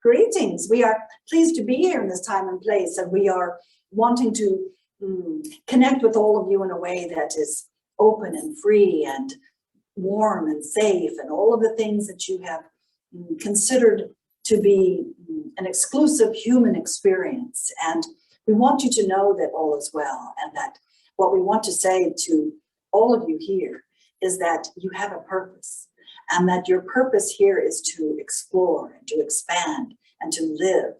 Greetings. We are pleased to be here in this time and place, and we are wanting to connect with all of you in a way that is open and free and warm and safe, and all of the things that you have considered to be an exclusive human experience. And we want you to know that all is well, and that what we want to say to all of you here is that you have a purpose, and that your purpose here is to explore and to expand and to live,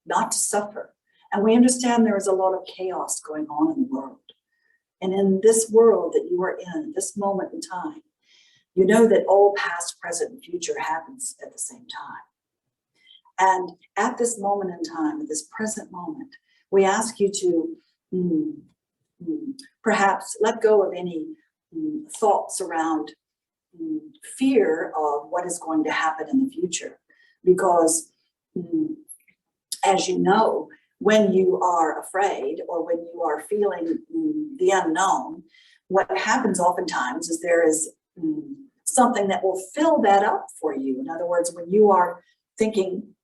not to suffer. And we understand there is a lot of chaos going on in the world. And in this world that you are in, this moment in time, you know that all past, present, and future happens at the same time. And at this moment in time, at this present moment, we ask you to perhaps let go of any thoughts around fear of what is going to happen in the future. Because as you know, when you are afraid or when you are feeling the unknown, what happens oftentimes is there is something that will fill that up for you. In other words, when you are thinking,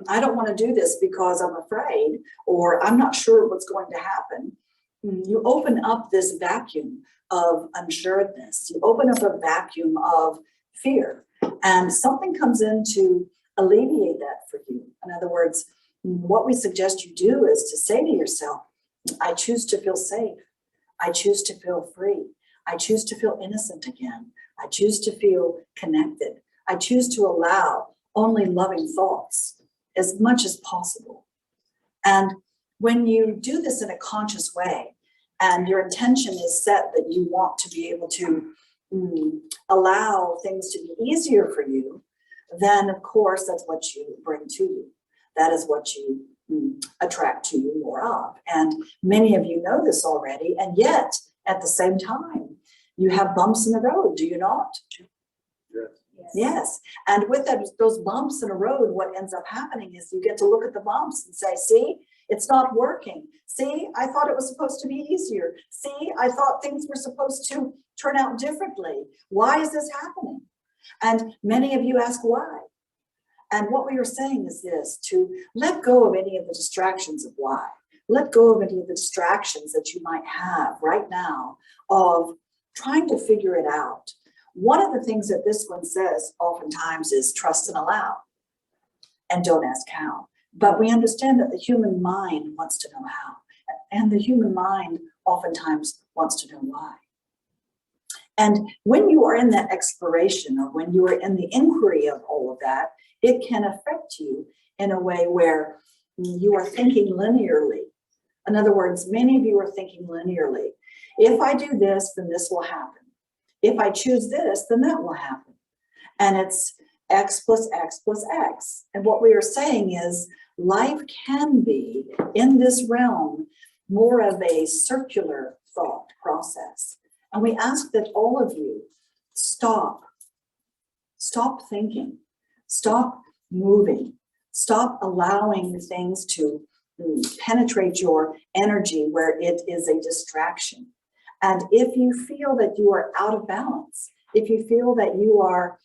I don't want to do this because I'm afraid, or I'm not sure what's going to happen, you open up this vacuum of unsureness. You open up a vacuum of fear, and something comes in to alleviate that for you. In other words, what we suggest you do is to say to yourself, I choose to feel safe. I choose to feel free. I choose to feel innocent again. I choose to feel connected. I choose to allow only loving thoughts as much as possible. And when you do this in a conscious way, and your intention is set that you want to be able to allow things to be easier for you, then of course that's what you bring to you. That is what you attract to you more of. And many of you know this already, and yet at the same time, you have bumps in the road, do you not? Yes. Yes. And with those bumps in the road, what ends up happening is you get to look at the bumps and say, see, it's not working. See, I thought it was supposed to be easier. See, I thought things were supposed to turn out differently. Why is this happening? And many of you ask why. And what we are saying is this, to let go of any of the distractions of why. Let go of any of the distractions that you might have right now of trying to figure it out. One of the things that this one says oftentimes is trust and allow, and don't ask how. But we understand that the human mind wants to know how, and the human mind oftentimes wants to know why. And when you are in that exploration, or when you are in the inquiry of all of that, it can affect you in a way where you are thinking linearly. In other words, many of you are thinking linearly. If I do this, then this will happen. If I choose this, then that will happen. And it's X plus X plus X. And what we are saying is life can be, in this realm, more of a circular thought process. And we ask that all of you stop thinking, stop moving, stop allowing things to penetrate your energy where it is a distraction. And if you feel that you are out of balance, if you feel that you are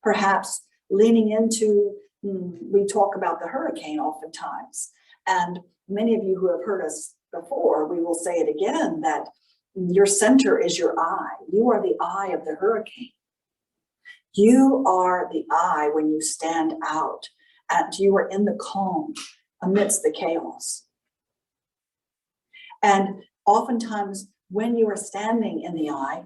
perhaps leaning into, we talk about the hurricane oftentimes, and many of you who have heard us before, we will say it again, that your center is your eye. You are the eye of the hurricane. You are the eye when you stand out, and you are in the calm amidst the chaos. And oftentimes when you are standing in the eye,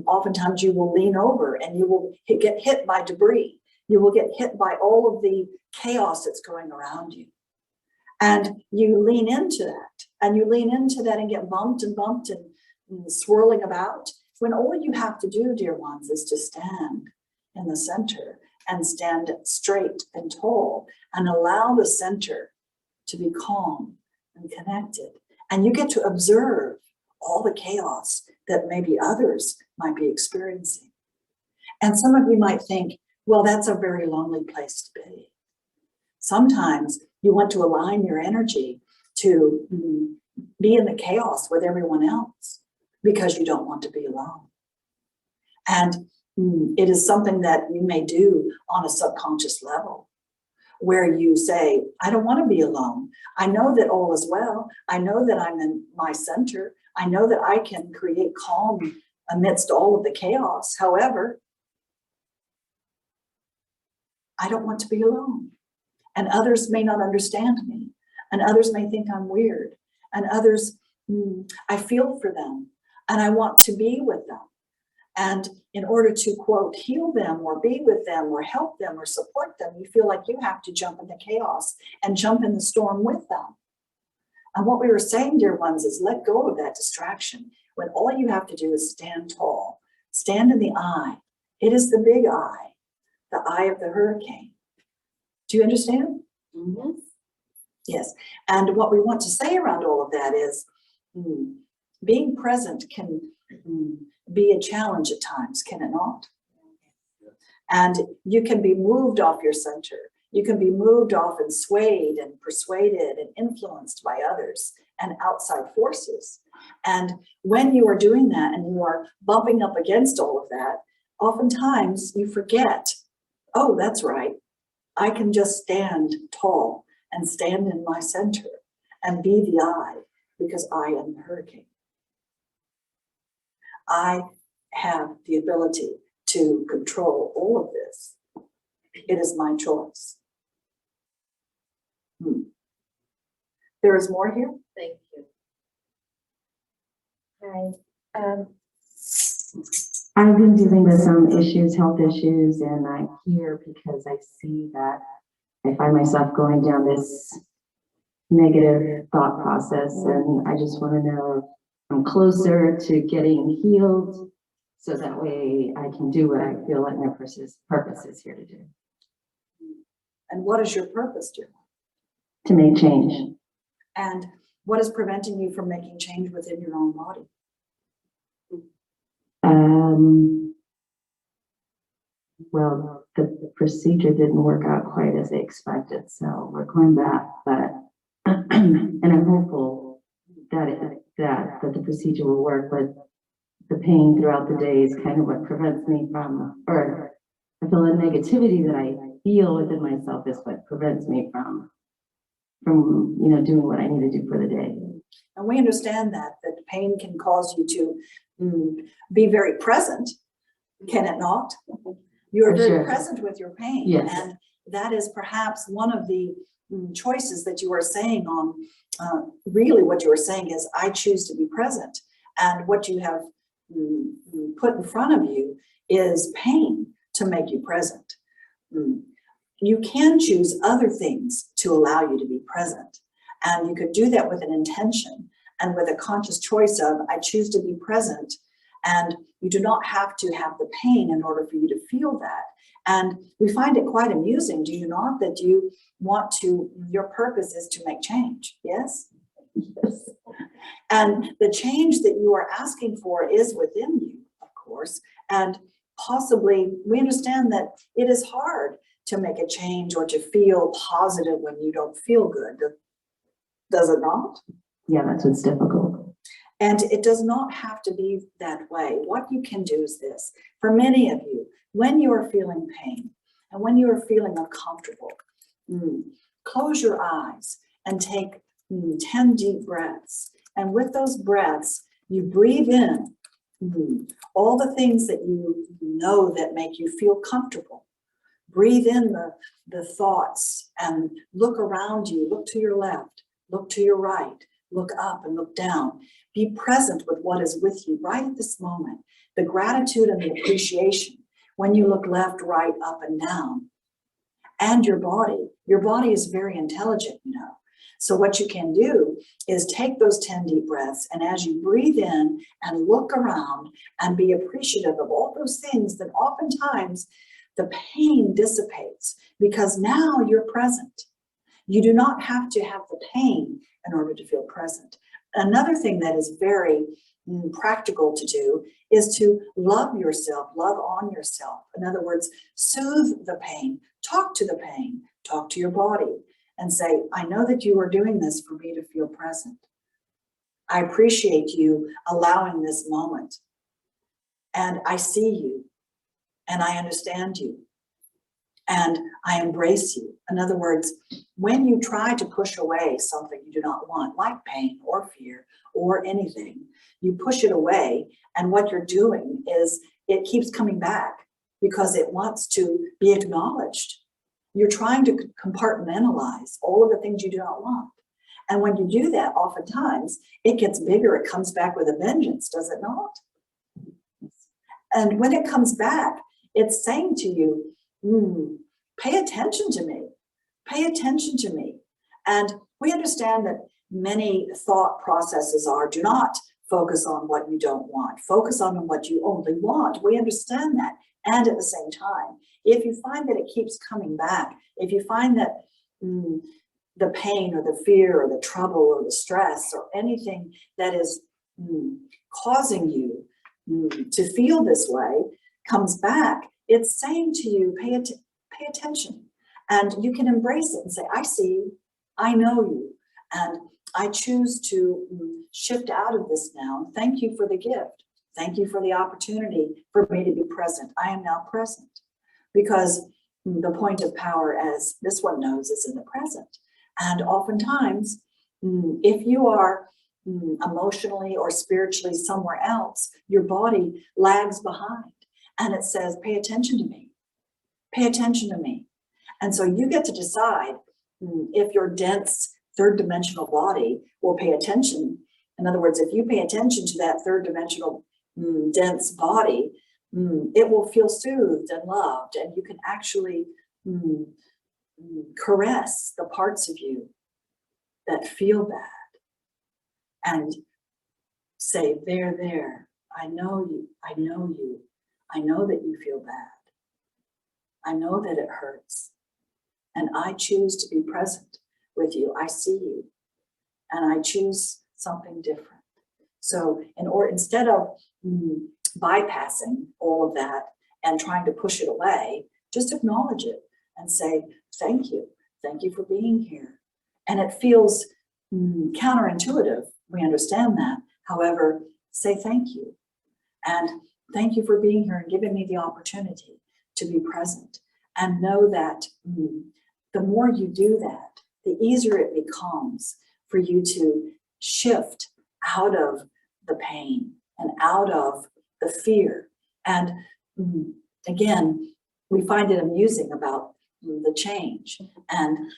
oftentimes you will lean over and you will get hit by debris. You will get hit by all of the chaos that's going around you. And you lean into that, and you lean into that and get bumped and swirling about, when all you have to do, dear ones, is to stand in the center and stand straight and tall and allow the center to be calm and connected. And you get to observe all the chaos that maybe others might be experiencing. And some of you might think, well, that's a very lonely place to be. Sometimes you want to align your energy to be in the chaos with everyone else because you don't want to be alone. And it is something that you may do on a subconscious level. where you say, I don't want to be alone. I know that all is well. I know that I'm in my center. I know that I can create calm amidst all of the chaos. However, I don't want to be alone. And others may not understand me. And others may think I'm weird. And others, I feel for them. And I want to be with them. And in order to, quote, heal them or be with them or help them or support them, you feel like you have to jump in the chaos and jump in the storm with them. And what we were saying, dear ones, is let go of that distraction when all you have to do is stand tall, stand in the eye. It is the big eye, the eye of the hurricane. Do you understand? Mm-hmm. Yes. And what we want to say around all of that is being present can be a challenge at times, can it not? And you can be moved off your center. You can be moved off and swayed and persuaded and influenced by others and outside forces. And when you are doing that and you are bumping up against all of that, oftentimes you forget, oh, that's right. I can just stand tall and stand in my center and be the eye because I am the hurricane. I have the ability to control all of this. It is my choice. There is more here? Thank you. Hi. I've been dealing with some issues, health issues, and I'm here because I see that I find myself going down this negative thought process, and I just want to know if I'm closer to getting healed so that way I can do what I feel like my purpose is here to do. And what is your purpose, dear? To make change. And what is preventing you from making change within your own body? Well, the procedure didn't work out quite as I expected, so we're going back, but and I'm hopeful that the procedure will work, but the pain throughout the day is kind of what prevents me from, or I feel the negativity that I feel within myself is what prevents me from doing what I need to do for the day. And we understand that pain can cause you to be very present, can it not? You are very present with your pain. Yes. And that is perhaps one of the choices that you are saying on, really what you are saying is, I choose to be present. And what you have put in front of you is pain to make you present. You can choose other things to allow you to be present. And you could do that with an intention and with a conscious choice of, I choose to be present. And you do not have to have the pain in order for you to feel that. And we find it quite amusing, do you not, that you want to, your purpose is to make change, yes? Yes. And the change that you are asking for is within you, of course. And possibly, we understand that it is hard to make a change or to feel positive when you don't feel good. Does it not? Yeah, that's what's difficult. And it does not have to be that way. What you can do is this. For many of you, when you are feeling pain and when you are feeling uncomfortable, close your eyes and take 10 deep breaths. And with those breaths, you breathe in all the things that you know that make you feel comfortable. Breathe in the thoughts and look around you. Look to your left, look to your right, look up and look down. Be present with what is with you right at this moment. The gratitude and the appreciation when you look left, right, up and down. And your body is very intelligent, you know. So what you can do is take those 10 deep breaths, and as you breathe in and look around and be appreciative of all those things, that oftentimes the pain dissipates because now you're present. You do not have to have the pain in order to feel present. Another thing that is very practical to do is to love yourself, love on yourself. In other words, soothe the pain, talk to the pain, talk to your body and say, I know that you are doing this for me to feel present. I appreciate you allowing this moment. And I see you and I understand you. and I embrace you. In other words, when you try to push away something you do not want, like pain or fear or anything, you push it away, and what you're doing is it keeps coming back because it wants to be acknowledged. You're trying to compartmentalize all of the things you do not want. And when you do that, oftentimes it gets bigger. It comes back with a vengeance, does it not? And when it comes back, it's saying to you, pay attention to me. Pay attention to me. And we understand that many thought processes are, do not focus on what you don't want. Focus on what you only want. We understand that. And at the same time, if you find that it keeps coming back, if you find that the pain or the fear or the trouble or the stress or anything that is causing you to feel this way comes back, it's saying to you, pay attention. And you can embrace it and say, I see you, I know you, and I choose to shift out of this now. Thank you for the gift. Thank you for the opportunity for me to be present. I am now present, because the point of power, as this one knows, is in the present. And oftentimes, if you are emotionally or spiritually somewhere else, your body lags behind and it says, pay attention to me. Pay attention to me. And so you get to decide if your dense third dimensional body will pay attention. In other words, if you pay attention to that third dimensional dense body, it will feel soothed and loved, and you can actually caress the parts of you that feel bad and say, there, I know you, I know you, I know that you feel bad. I know that it hurts, and I choose to be present with you. I see you, and I choose something different. So instead of bypassing all of that and trying to push it away, just acknowledge it and say, thank you for being here. And it feels counterintuitive, we understand that. However, say thank you. And thank you for being here and giving me the opportunity to be present. And know that the more you do that, the easier it becomes for you to shift out of the pain and out of the fear. And again, we find it amusing about the change. And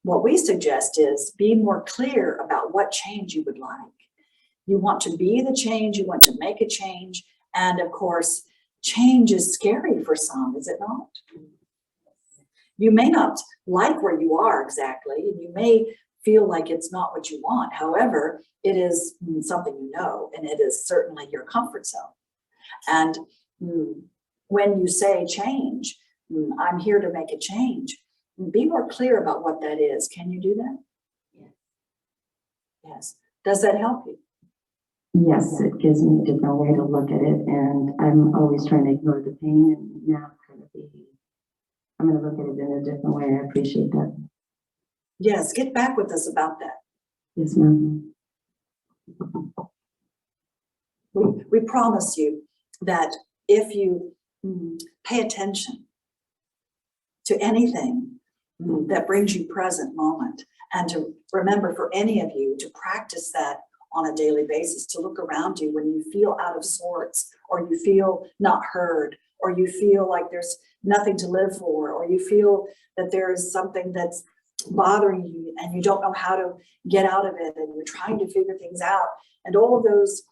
what we suggest is be more clear about what change you would like. You want to be the change, you want to make a change. And of course, change is scary for some, is it not? You may not like where you are exactly, and you may feel like it's not what you want. However, it is something you know, and it is certainly your comfort zone. And when you say change, I'm here to make a change, be more clear about what that is. Can you do that? Yes. Yes. Does that help you? Yes, it gives me a different way to look at it, and I'm always trying to ignore the pain, and now I'm going to look at it in a different way. I appreciate that. Yes, get back with us about that. Yes, ma'am. We promise you that if you pay attention to anything that brings you present moment, and to remember for any of you to practice that on a daily basis, to look around you when you feel out of sorts, or you feel not heard, or you feel like there's nothing to live for, or you feel that there is something that's bothering you and you don't know how to get out of it, and you're trying to figure things out, and all of those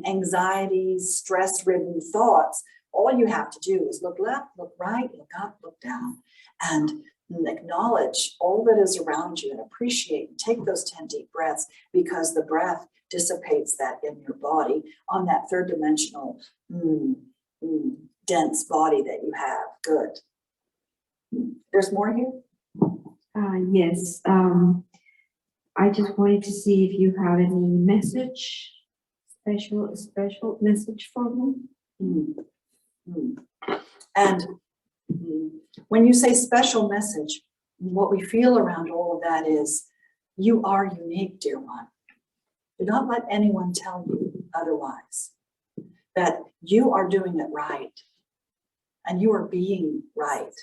anxieties, stress-ridden thoughts, all you have to do is look left, look right, look up, look down, and acknowledge all that is around you and appreciate and take those 10 deep breaths, because the breath dissipates that in your body on that third dimensional dense body that you have. Good. There's more here? Yes. I just wanted to see if you have any message, special message for me. And when you say special message, what we feel around all of that is you are unique, dear one. Do not let anyone tell you otherwise, that you are doing it right, and you are being right,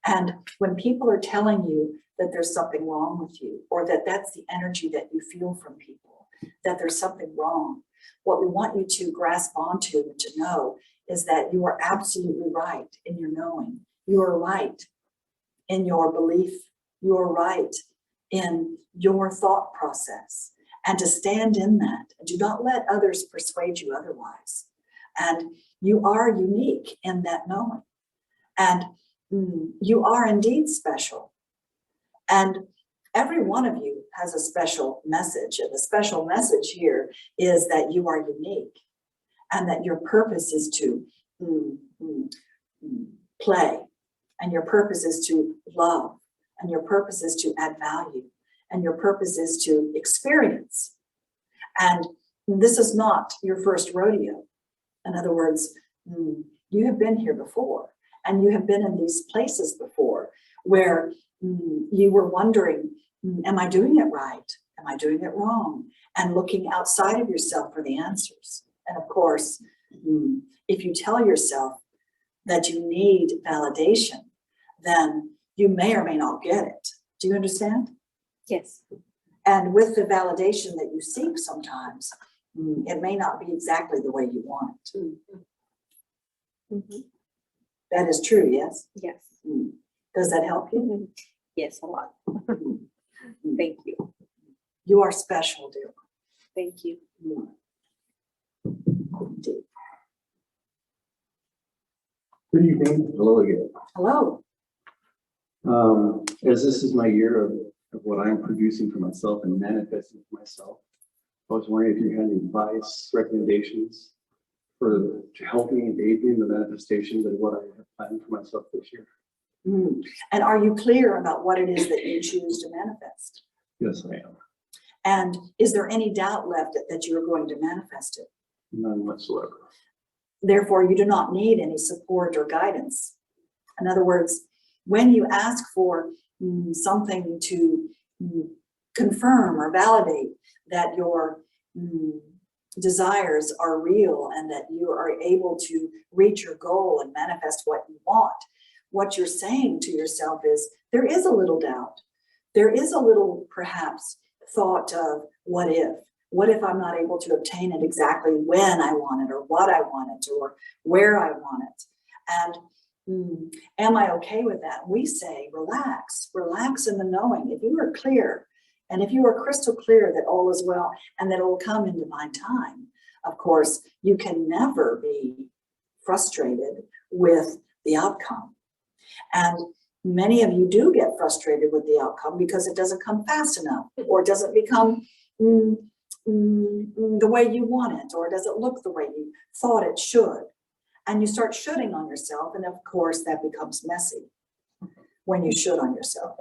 And when people are telling you that there's something wrong with you, or that that's the energy that you feel from people, that there's something wrong, what we want you to grasp onto and to know is that you are absolutely right in your knowing. You are right in your belief. You are right in your thought process. And to stand in that, and do not let others persuade you otherwise. And you are unique in that knowing. And you are indeed special. And every one of you has a special message. And the special message here is that you are unique and that your purpose is to play. And your purpose is to love. And your purpose is to add value. And your purpose is to experience. And this is not your first rodeo. In other words, you have been here before. And you have been in these places before where you were wondering, am I doing it right? Am I doing it wrong? And looking outside of yourself for the answers. And of course, if you tell yourself that you need validation, then you may or may not get it. Do you understand? Yes. And with the validation that you seek sometimes, it may not be exactly the way you want it. Mm-hmm. That is true, yes? Yes. Does that help you? Yes, a lot. Thank you. You are special, dear. Thank you. Indeed. Good evening. Hello again. Hello. As this is my year of what I'm producing for myself and manifesting for myself, I was wondering if you had any advice, recommendations to help me and aid me in the manifestation of what I have planned for myself this year. And are you clear about what it is that you choose to manifest? Yes, I am. And is there any doubt left that you are going to manifest it? None whatsoever. Therefore, you do not need any support or guidance. In other words, when you ask for something to confirm or validate that your desires are real and that you are able to reach your goal and manifest what you want, what you're saying to yourself is, there is a little doubt. There is a little, perhaps, thought of what if? What if I'm not able to obtain it exactly when I want it, or what I want it, or where I want it? And am I okay with that? We say, relax in the knowing. If you are clear, and if you are crystal clear that all is well and that it will come in divine time, of course, you can never be frustrated with the outcome. And many of you do get frustrated with the outcome because it doesn't come fast enough, or it doesn't become the way you want it, or does it look the way you thought it should? And you start shoulding on yourself, and of course that becomes messy when you should on yourself.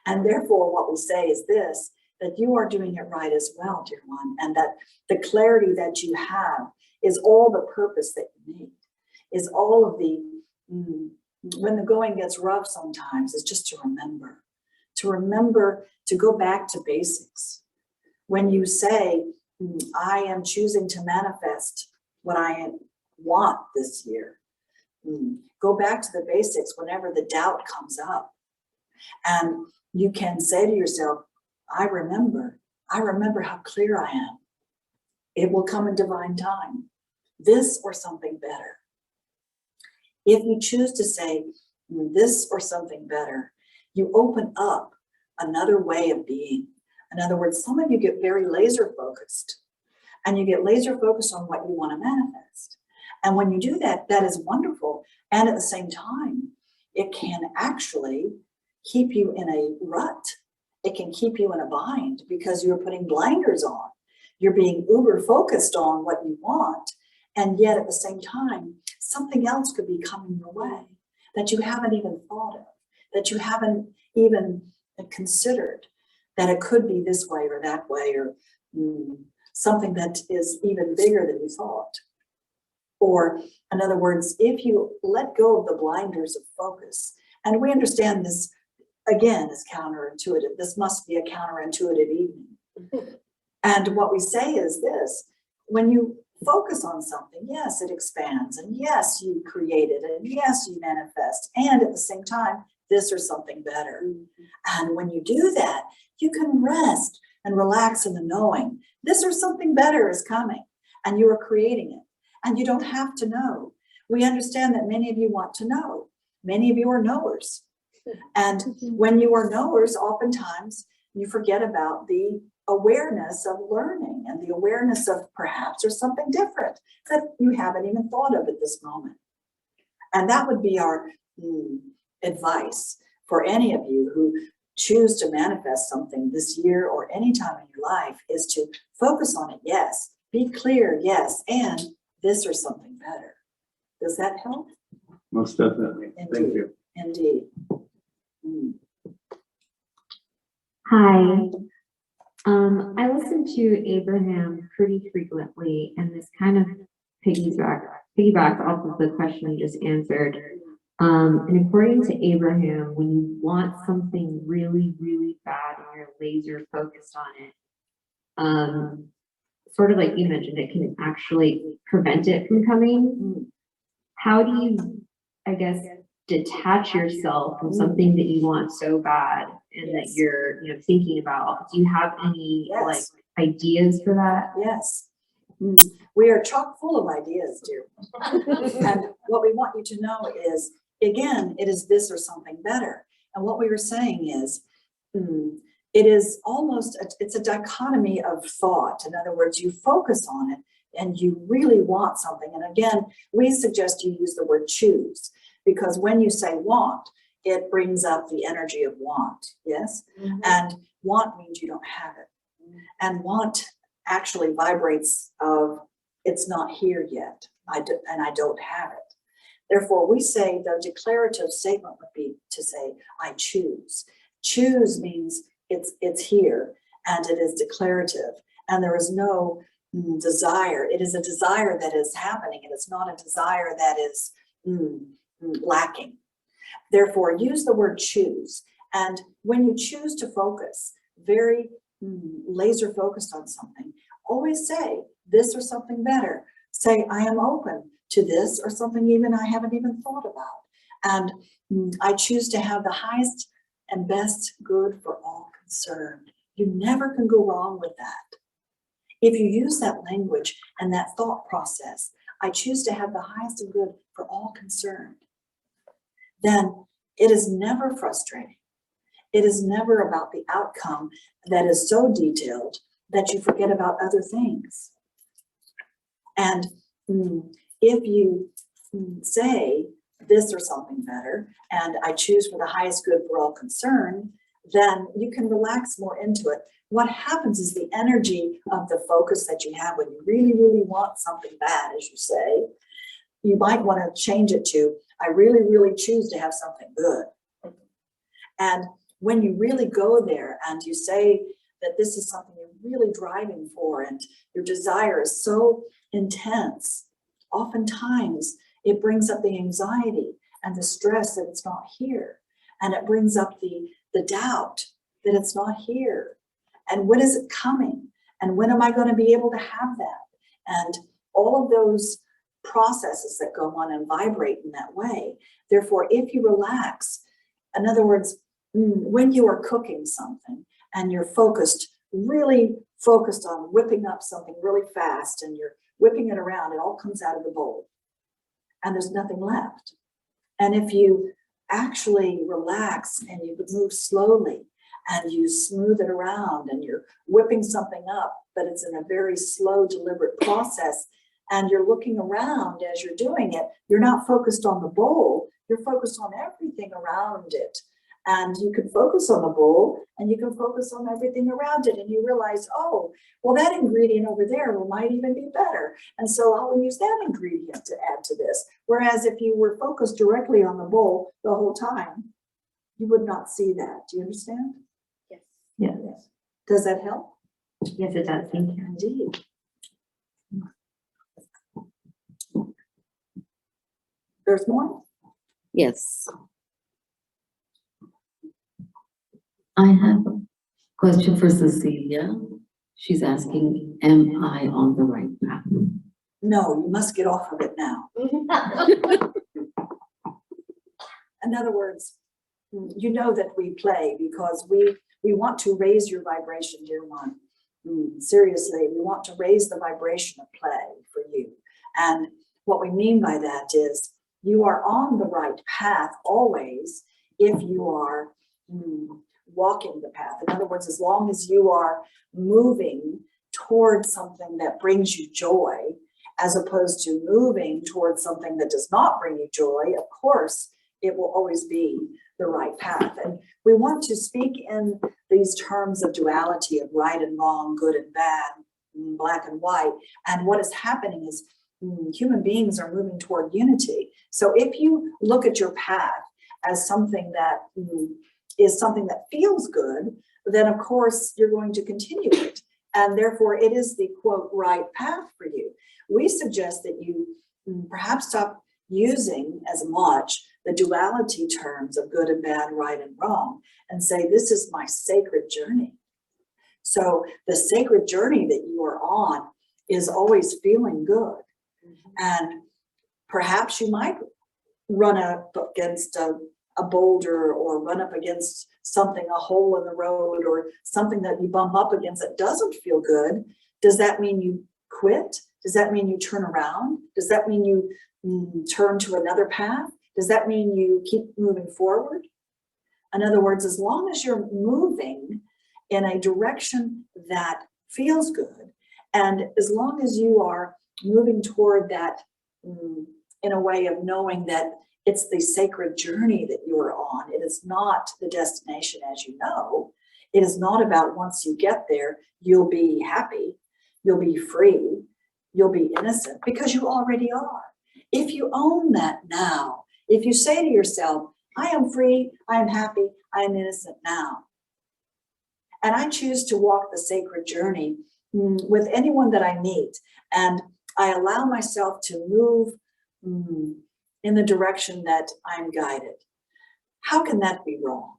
And therefore what we say is this, that you are doing it right as well, dear one, and that the clarity that you have is all the purpose that you need, is all of the, when the going gets rough sometimes, it's just to remember to go back to basics. When you say, I am choosing to manifest what I want this year, go back to the basics whenever the doubt comes up. And you can say to yourself, I remember how clear I am. It will come in divine time. This or something better. If you choose to say this or something better, you open up another way of being. In other words, some of you get very laser focused, and you get laser focused on what you want to manifest. And when you do that, that is wonderful. And at the same time, it can actually keep you in a rut. It can keep you in a bind because you're putting blinders on. You're being uber focused on what you want. And yet at the same time, something else could be coming your way that you haven't even thought of, that you haven't even considered, that it could be this way or that way, or something that is even bigger than you thought. Or in other words, if you let go of the blinders of focus, and we understand this, again, is counterintuitive. This must be a counterintuitive evening. And what we say is this, when you focus on something, yes, it expands, and yes, you create it, and yes, you manifest, and at the same time, this or something better. And when you do that, you can rest and relax in the knowing this or something better is coming, and you are creating it, and you don't have to know. We understand that many of you want to know. Many of you are knowers. And when you are knowers, oftentimes you forget about the awareness of learning and the awareness of perhaps there's something different that you haven't even thought of at this moment. And that would be our advice for any of you who choose to manifest something this year or any time in your life, is to focus on it, yes, be clear, yes, and this or something better. Does that help? Most definitely. Thank you. Indeed. Hi. I listen to Abraham pretty frequently, and this kind of piggybacks off of the question you just answered. And according to Abraham, when you want something really, really bad and you're laser focused on it, sort of like you mentioned, it can actually prevent it from coming. How do you, I guess, detach yourself from something that you want so bad and that you're, thinking about? Do you have any like ideas for that? Yes. We are chock full of ideas, dear. And what we want you to know is, again, it is this or something better. And what we were saying is, it is almost, it's a dichotomy of thought. In other words, you focus on it and you really want something. And again, we suggest you use the word choose, because when you say want, it brings up the energy of want, yes? And want means you don't have it. And want actually vibrates of, it's not here yet, and I don't have it. Therefore, we say the declarative statement would be to say, I choose. Choose means it's here, and it is declarative, and there is no desire. It is a desire that is happening, and it's not a desire that is lacking. Therefore, use the word choose. And when you choose to focus, very laser focused on something, always say this or something better. Say, I am open to this or something even I haven't even thought about. And I choose to have the highest and best good for all concerned. You never can go wrong with that. If you use that language and that thought process, I choose to have the highest and good for all concerned, then it is never frustrating. It is never about the outcome that is so detailed that you forget about other things. And if you say this or something better, and I choose for the highest good for all concerned, then you can relax more into it. What happens is the energy of the focus that you have when you really, really want something bad, as you say, you might want to change it to, I really, really choose to have something good. And when you really go there and you say that this is something you're really driving for and your desire is so intense, oftentimes it brings up the anxiety and the stress that it's not here. And it brings up the doubt that it's not here. And when is it coming? And when am I going to be able to have that? And all of those processes that go on and vibrate in that way. Therefore, if you relax, in other words, when you are cooking something and you're focused, really focused on whipping up something really fast and you're whipping it around, it all comes out of the bowl and there's nothing left. And if you actually relax and you move slowly and you smooth it around and you're whipping something up, but it's in a very slow, deliberate process, and you're looking around as you're doing it, you're not focused on the bowl, you're focused on everything around it. And you can focus on the bowl and you can focus on everything around it. And you realize, oh, well, that ingredient over there might even be better. And so I'll use that ingredient to add to this. Whereas if you were focused directly on the bowl the whole time, you would not see that. Do you understand? Yes. Yes. Does that help? Yes, it does. Thank you. Indeed. There's more? Yes. I have a question for Cecilia. She's asking, am I on the right path? No, you must get off of it now. In other words, you know that we play because we want to raise your vibration, dear one. Seriously, we want to raise the vibration of play for you. And what we mean by that is you are on the right path always if you are walking the path. In other words, as long as you are moving towards something that brings you joy, as opposed to moving towards something that does not bring you joy, of course, it will always be the right path. And we want to speak in these terms of duality, of right and wrong, good and bad, black and white. And what is happening is human beings are moving toward unity. So if you look at your path as something that is something that feels good, then of course you're going to continue it. And therefore it is the quote right path for you. We suggest that you perhaps stop using as much the duality terms of good and bad, right and wrong, and say, this is my sacred journey. So the sacred journey that you are on is always feeling good. And perhaps you might run up against a boulder or run up against something, a hole in the road or something that you bump up against that doesn't feel good. Does that mean you quit? Does that mean you turn around? Does that mean you turn to another path? Does that mean you keep moving forward? In other words, as long as you're moving in a direction that feels good, and as long as you are moving toward that in a way of knowing that it's the sacred journey that you're on, it is not the destination, as you know. It is not about once you get there, you'll be happy, you'll be free, you'll be innocent, because you already are. If you own that now, if you say to yourself, I am free, I am happy, I am innocent now, and I choose to walk the sacred journey with anyone that I meet, and I allow myself to move in the direction that I'm guided, how can that be wrong?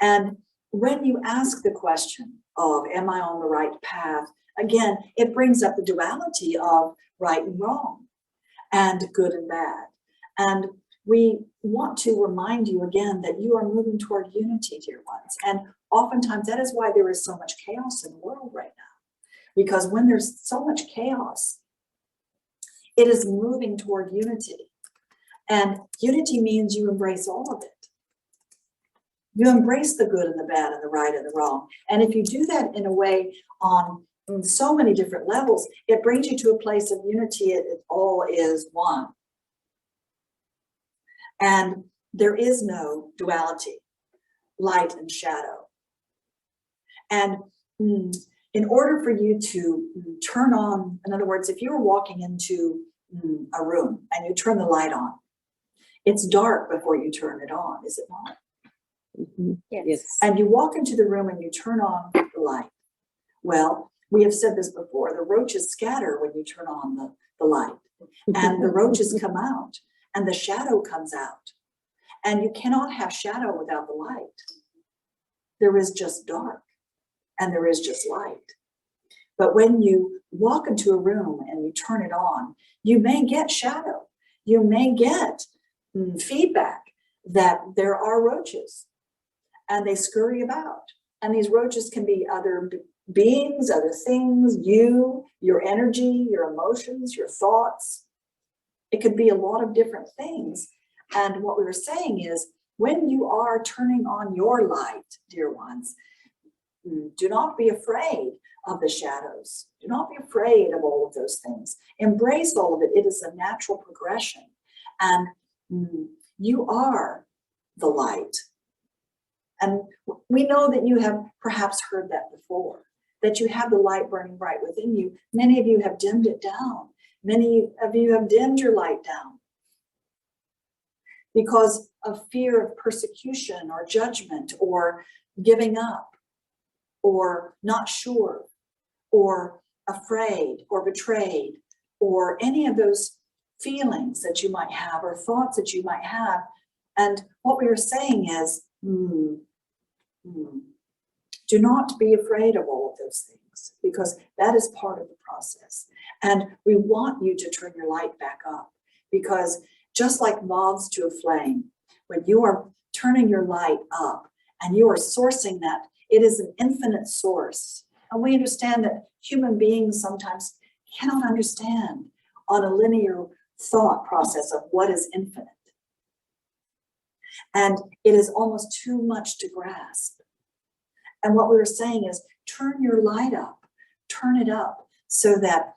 And when you ask the question of, am I on the right path? Again, it brings up the duality of right and wrong and good and bad. And we want to remind you again that you are moving toward unity, dear ones. And oftentimes that is why there is so much chaos in the world right now. Because when there's so much chaos, it is moving toward unity. And unity means you embrace all of it. You embrace the good and the bad and the right and the wrong. And if you do that in a way on so many different levels, it brings you to a place of unity. It all is one. And there is no duality, light and shadow. And in order for you to turn on, in other words, if you were walking into a room and you turn the light on, it's dark before you turn it on, is it not? Yes. And you walk into the room and you turn on the light. Well, we have said this before, the roaches scatter when you turn on the light, and the roaches come out and the shadow comes out. And you cannot have shadow without the light. There is just dark and there is just light. But when you walk into a room and you turn it on, you may get shadow. You may get feedback that there are roaches and they scurry about. And these roaches can be other beings, other things, you, your energy, your emotions, your thoughts. It could be a lot of different things. And what we were saying is, when you are turning on your light, dear ones, do not be afraid of the shadows. Do not be afraid of all of those things. Embrace all of it. It is a natural progression. And you are the light. And we know that you have perhaps heard that before, that you have the light burning bright within you. Many of you have dimmed it down. Many of you have dimmed your light down because of fear of persecution or judgment or giving up or not sure or afraid or betrayed or any of those feelings that you might have or thoughts that you might have. And what we are saying is, do not be afraid of all of those things. because that is part of the process. And we want you to turn your light back up, because just like moths to a flame, when you are turning your light up and you are sourcing that, it is an infinite source. And we understand that human beings sometimes cannot understand on a linear thought process of what is infinite. And it is almost too much to grasp. And what we were saying is, turn your light up, turn it up, so that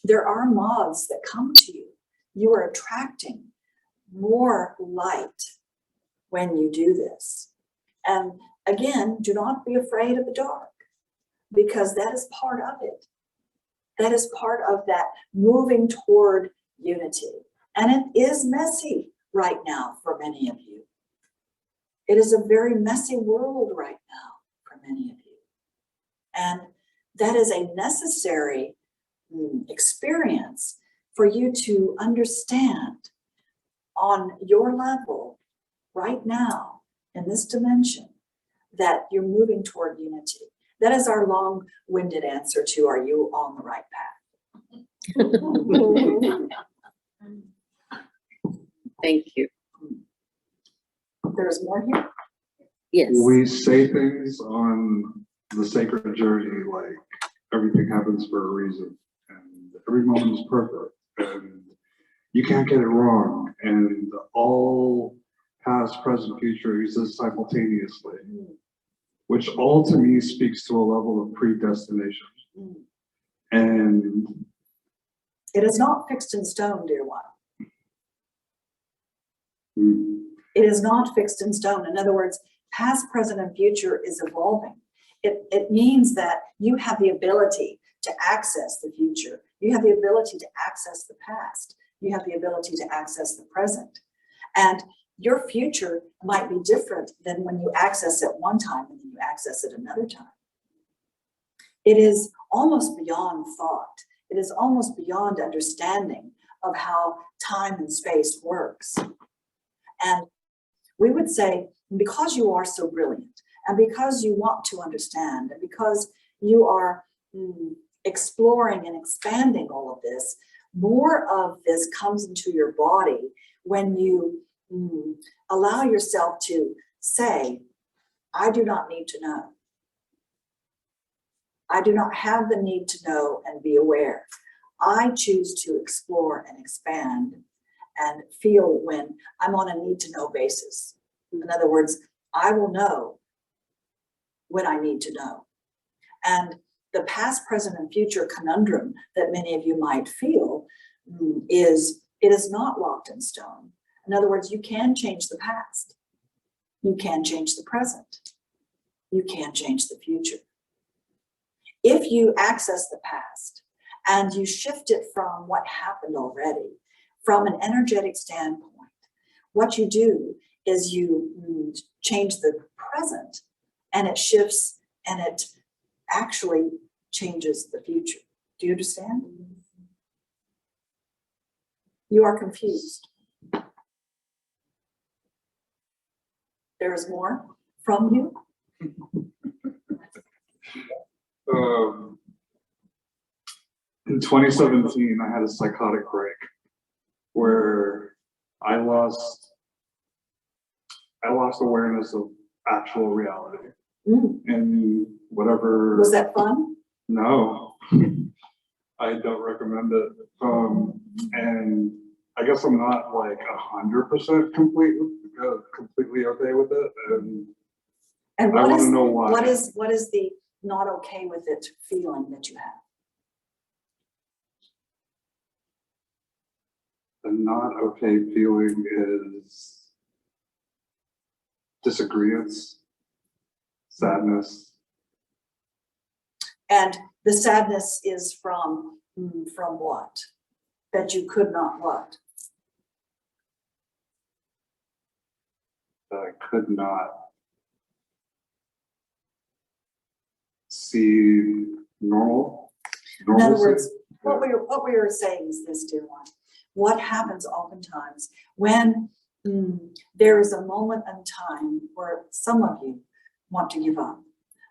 there are moths that come to you. You are attracting more light when you do this. And again, do not be afraid of the dark, because that is part of it. That is part of that moving toward unity. And it is messy right now for many of you. It is a very messy world right now for many of you. And that is a necessary experience for you to understand on your level right now in this dimension that you're moving toward unity. That is our long-winded answer to, are you on the right path? Thank you. There's more here? Yes. We say things on the sacred journey like everything happens for a reason, and every moment is perfect, and you can't get it wrong, and all past, present, future exist simultaneously, which all to me speaks to a level of predestination. And It is not fixed in stone, dear one. mm, It is not fixed in stone. In other words, past, present, and future is evolving. It means that you have the ability to access the future. You have the ability to access the past. You have the ability to access the present. And your future might be different than when you access it one time and then you access it another time. It is almost beyond thought. It is almost beyond understanding of how time and space works. And we would say, because you are so brilliant, and because you want to understand, and because you are exploring and expanding all of this, more of this comes into your body when you allow yourself to say, I do not need to know. I do not have the need to know and be aware. I choose to explore and expand and feel when I'm on a need to know basis. In other words, I will know when I need to know. And the past, present, and future conundrum that many of you might feel is, it is not locked in stone. In other words, you can change the past. You can change the present. You can change the future. If you access the past and you shift it from what happened already, from an energetic standpoint, what you do is you change the present, and it shifts and it actually changes the future. Do you understand? You are confused. There is more from you? in 2017, I had a psychotic break where I lost awareness of actual reality. And whatever. Was that fun? No, I don't recommend it. And I guess I'm not like 100% completely okay with it. And I what want is to know why. what is the not okay with it feeling that you have? The not okay feeling is disagreements, sadness. And the sadness is from what? That you could not what? That I could not see normalcy. In other words, what we are saying is this, dear one. What happens oftentimes when there is a moment in time where some of you want to give up.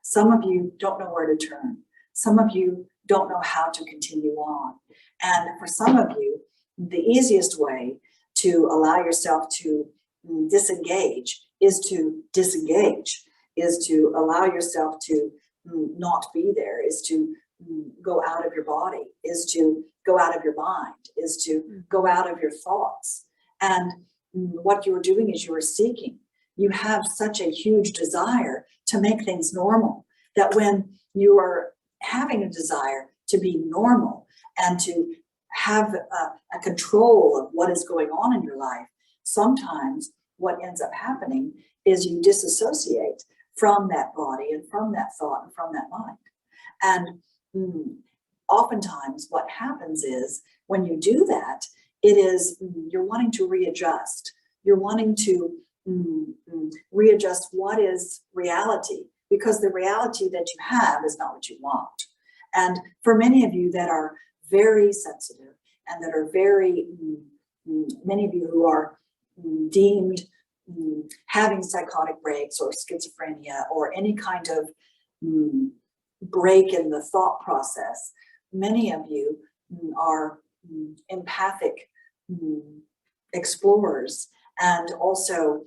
Some of you don't know where to turn. some of you don't know how to continue on. And for some of you, the easiest way to allow yourself to disengage is to disengage, is to allow yourself to not be there, is to go out of your body, is to go out of your mind, is to go out of your thoughts. And what you're doing is you're seeking. You have such a huge desire to make things normal that when you are having a desire to be normal and to have a control of what is going on in your life, sometimes what ends up happening is you disassociate from that body and from that thought and from that mind. And oftentimes what happens is when you do that, it is you're wanting to readjust. You're wanting to readjust what is reality, because the reality that you have is not what you want. And for many of you that are very sensitive and that are very, many of you who are deemed having psychotic breaks or schizophrenia or any kind of break in the thought process, many of you are empathic explorers and also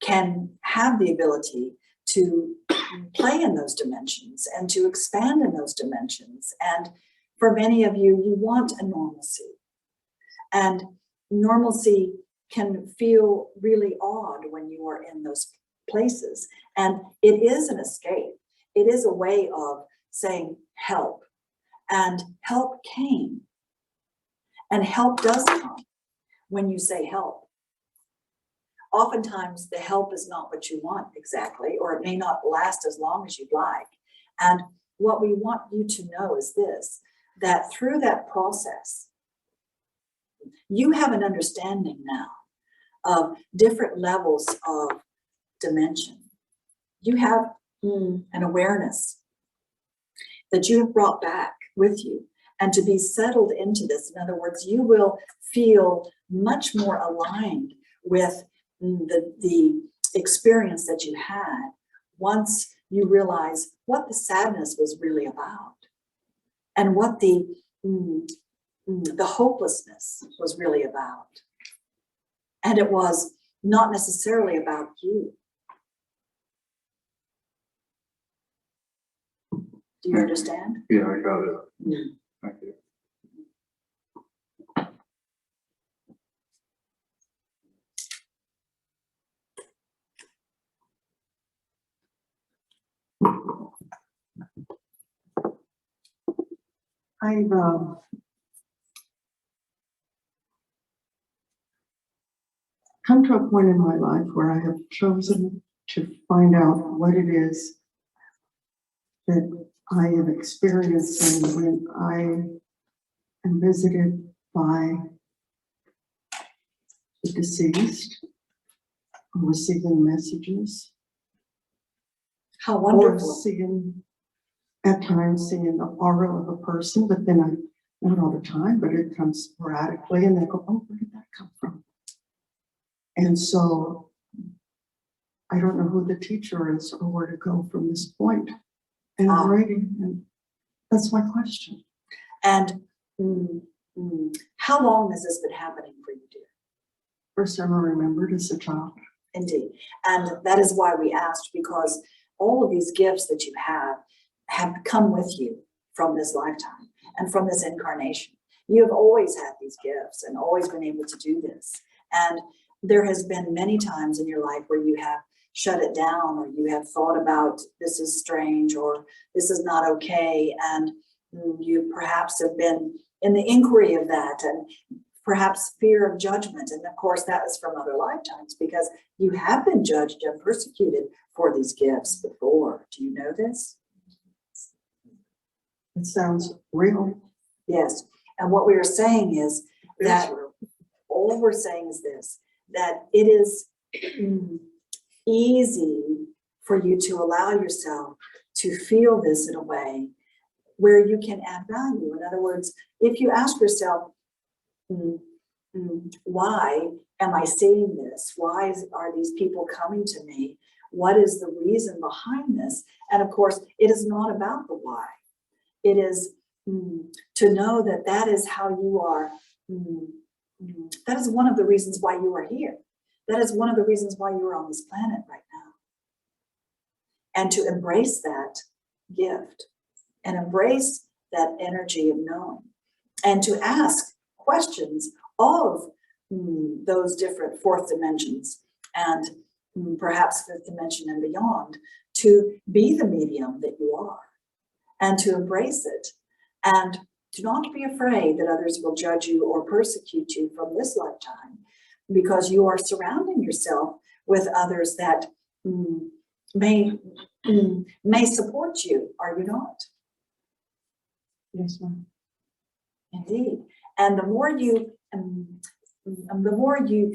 can have the ability to play in those dimensions and to expand in those dimensions. And for many of you, you want a normalcy. And normalcy can feel really odd when you are in those places. And it is an escape. It is a way of saying help. And help came. And help does come when you say help. Oftentimes the help is not what you want exactly, or it may not last as long as you'd like. And what we want you to know is this, that through that process, you have an understanding now of different levels of dimension. You have an awareness that you have brought back with you, and to be settled into this. In other words, you will feel much more aligned with the experience that you had once you realize what the sadness was really about and what the hopelessness was really about. And it was not necessarily about you. Do you understand? Yeah, I got it. Thank you. I've come to a point in my life where I have chosen to find out what it is that I am experiencing when I am visited by the deceased, or receiving messages, How or wonderful. at times seeing the aura of a person, but then not all the time, but it comes sporadically, and I go, oh, where did that come from? And so I don't know who the teacher is or where to go from this point. And I'm writing, and that's my question. And how long has this been happening for you, dear? First time I remembered as a child. Indeed. And that is why we asked, because all of these gifts that you have come with you from this lifetime and from this incarnation. You have always had these gifts and always been able to do this. And there has been many times in your life where you have shut it down, or you have thought about this is strange, or this is not okay. And you perhaps have been in the inquiry of that, and perhaps fear of judgment. And of course, that is from other lifetimes, because you have been judged and persecuted for these gifts before. Do you know this? It sounds real. Yes. And what we are saying is that It's real. all we're saying is this, that it is easy for you to allow yourself to feel this in a way where you can add value. In other words, if you ask yourself, why am I seeing this? Why are these people coming to me? What is the reason behind this? And of course, it is not about the why. it is to know that that is how you are. That is one of the reasons why you are here. That is one of the reasons why you are on this planet right now. And to embrace that gift and embrace that energy of knowing and to ask questions of those different fourth dimensions and perhaps fifth dimension and beyond, to be the medium that you are and to embrace it. And do not be afraid that others will judge you or persecute you from this lifetime, because you are surrounding yourself with others that may support you, are you not? Yes, ma'am. Indeed. And the more you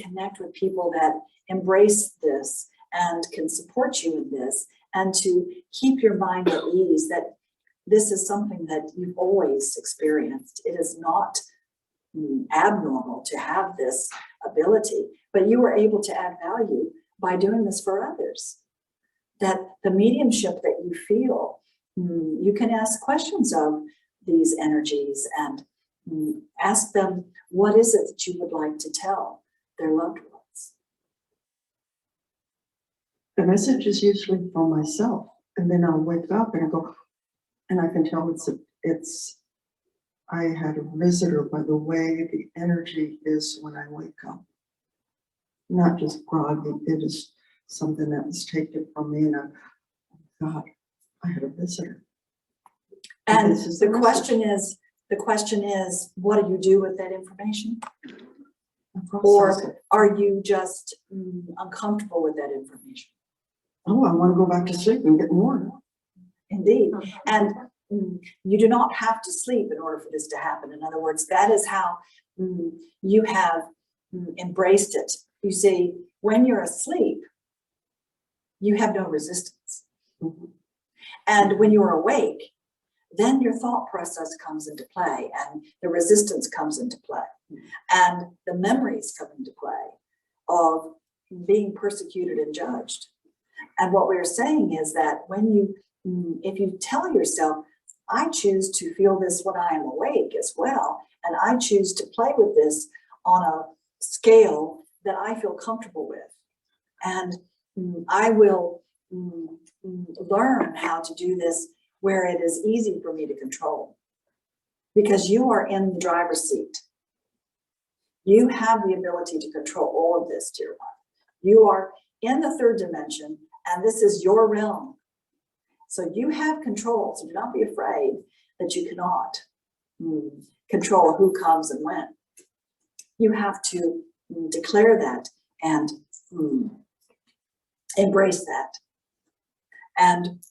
connect with people that embrace this and can support you in this, and to keep your mind at ease that this is something that you've always experienced. It is not abnormal to have this ability, but you were able to add value by doing this for others. That the mediumship that you feel, you can ask questions of these energies and ask them, what is it that you would like to tell their loved ones? The message is usually for myself, and then I'll wake up and I go, and I can tell I had a visitor by the way the energy is when I wake up. Not just groggy, it is something that was taken from me, and God, I had a visitor. And this is the the question is, what do you do with that information? I process it. Or are you just uncomfortable with that information? Oh, I want to go back to sleep and get more. Indeed. And you do not have to sleep in order for this to happen. In other words, that is how you have embraced it. You see, when you're asleep, you have no resistance. And when you're awake, then your thought process comes into play and the resistance comes into play and the memories come into play of being persecuted and judged. And what we're saying is that when if you tell yourself, I choose to feel this when I am awake as well, and I choose to play with this on a scale that I feel comfortable with, and I will learn how to do this where it is easy for me to control, because you are in the driver's seat. You have the ability to control all of this, dear one. You are in the third dimension, and this is your realm. So you have control, so do not be afraid that you cannot control who comes and when. You have to declare that and embrace that. And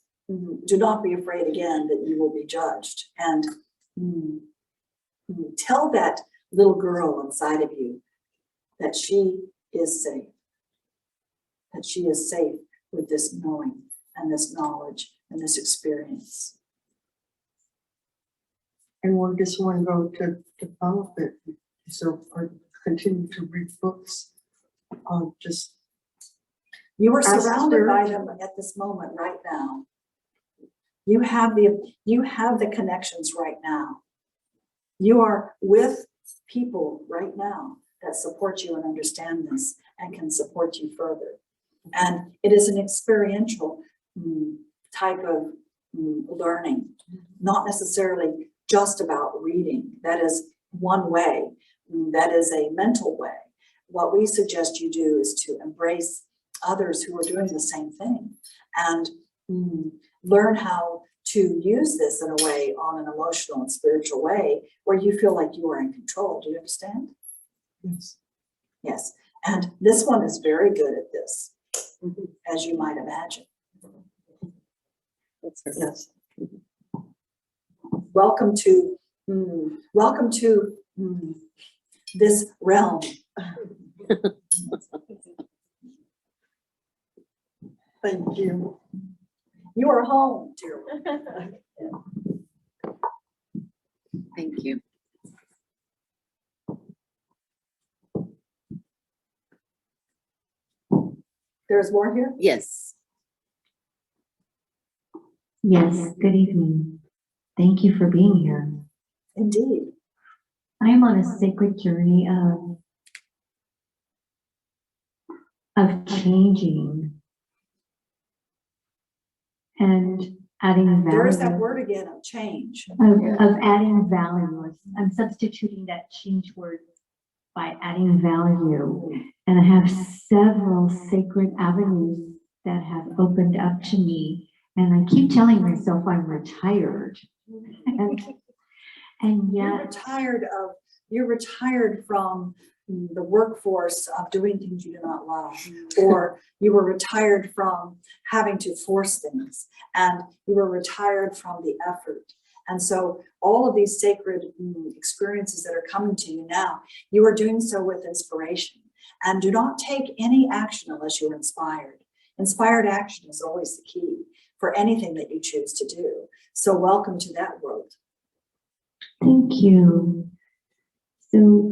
do not be afraid again that you will be judged. And tell that little girl inside of you that she is safe. That she is safe with this knowing and this knowledge and this experience. And we're just want to go to develop it. So I continue to read books on just. You are Ask surrounded Spirit. by them at this moment right now. You have the connections right now. You are with people right now that support you and understand this and can support you further. And it is an experiential type of learning, not necessarily just about reading. That is one way. That is a mental way. What we suggest you do is to embrace others who are doing the same thing and learn how to use this in a way, on an emotional and spiritual way, where you feel like you are in control. Do you understand? Yes. Yes. And this one is very good at this, as you might imagine. Yes. Welcome to this realm. Thank you. You are home, dear one. Thank you. There's more here? Yes. Yes, good evening. Thank you for being here. Indeed. I am on a sacred journey of changing and adding There's that value. word again of change. Of adding value. I'm substituting that change word by adding value. And I have several sacred avenues that have opened up to me. And I keep telling myself I'm retired. And yet, You're retired from the workforce of doing things you do not love, or you were retired from having to force things, and you were retired from the effort. And so all of these sacred experiences that are coming to you now, you are doing so with inspiration. And do not take any action unless you're inspired. Inspired action is always the key for anything that you choose to do. So welcome to that world. thank you. So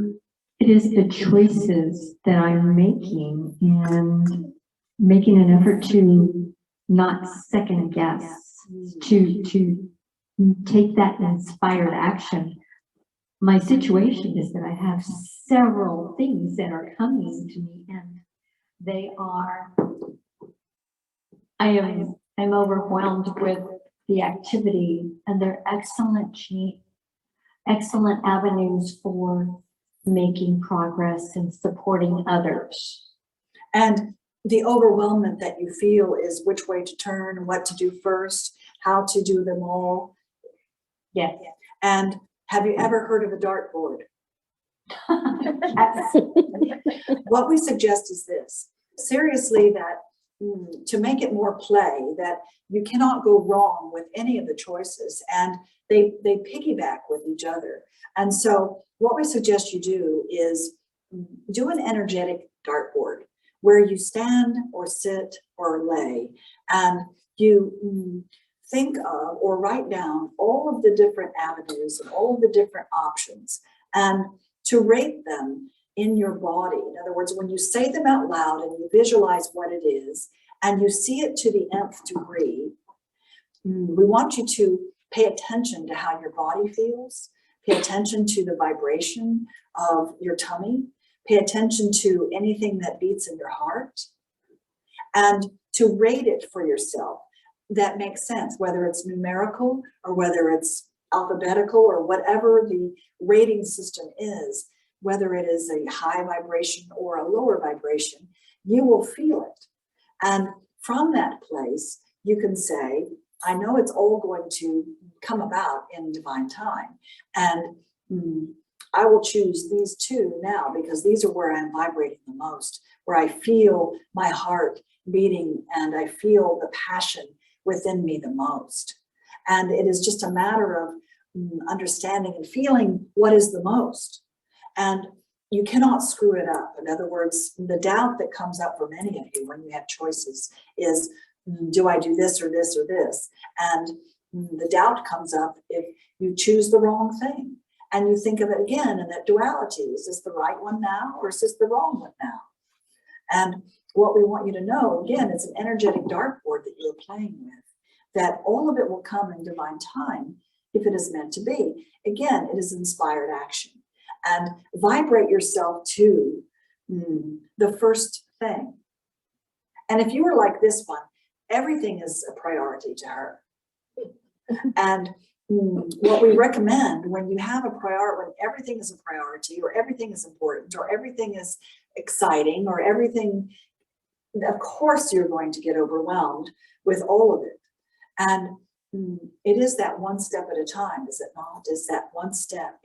it is the choices that I'm making and making an effort to not second guess, to take that inspired action. My situation is that I have several things that are coming to me, and they are, I'm overwhelmed with the activity, and they're excellent avenues for making progress and supporting others. And the overwhelmment that you feel is which way to turn, what to do first, how to do them all. Yes. And have you ever heard of a dartboard? What we suggest is this, seriously, that to make it more play, that you cannot go wrong with any of the choices, and they piggyback with each other. And so what we suggest you do is do an energetic dartboard where you stand or sit or lay, and you think of or write down all of the different avenues and all of the different options, and to rate them in your body. In other words, when you say them out loud and you visualize what it is and you see it to the nth degree, we want you to pay attention to how your body feels, pay attention to the vibration of your tummy, pay attention to anything that beats in your heart, and to rate it for yourself. That makes sense, whether it's numerical or whether it's alphabetical or whatever the rating system is, whether it is a high vibration or a lower vibration, you will feel it. And from that place, you can say, I know it's all going to come about in divine time. And I will choose these two now because these are where I'm vibrating the most, where I feel my heart beating and I feel the passion within me the most. And it is just a matter of understanding and feeling what is the most. And you cannot screw it up. In other words, the doubt that comes up for many of you when you have choices is, do I do this or this or this? And the doubt comes up if you choose the wrong thing. And you think of it again in that duality. Is this the right one now or is this the wrong one now? And what we want you to know, again, it's an energetic dartboard that you're playing with, that all of it will come in divine time if it is meant to be. Again, it is inspired action. And vibrate yourself to the first thing. And if you were like this one, everything is a priority to her. And what we recommend when you have a priority, when everything is a priority or everything is important or everything is exciting or everything, of course you're going to get overwhelmed with all of it. And it is that one step at a time, is it not? It's that one step.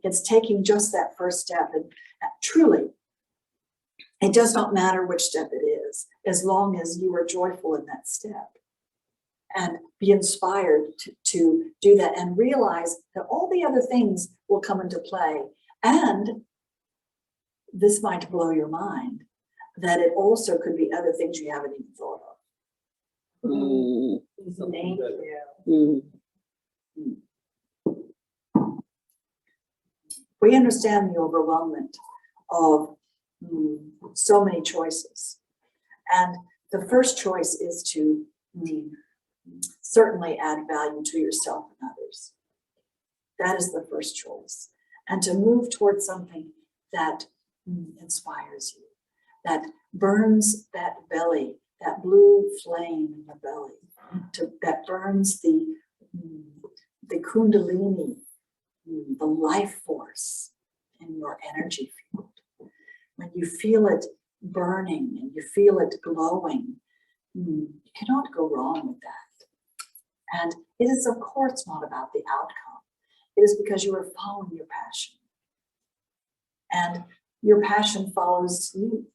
It's taking just that first step. And truly, it does not matter which step it is, as long as you are joyful in that step. And be inspired to do that and realize that all the other things will come into play. And this might blow your mind, that it also could be other things you haven't even thought of. Thank you. We understand the overwhelmment of so many choices. And the first choice is to certainly add value to yourself and others. That is the first choice. And to move towards something that inspires you, that burns that belly, that blue flame in the belly, that burns the kundalini, the life force in your energy field. When you feel it burning and you feel it glowing, you cannot go wrong with that. And it is, of course, not about the outcome. It is because you are following your passion. And your passion follows you.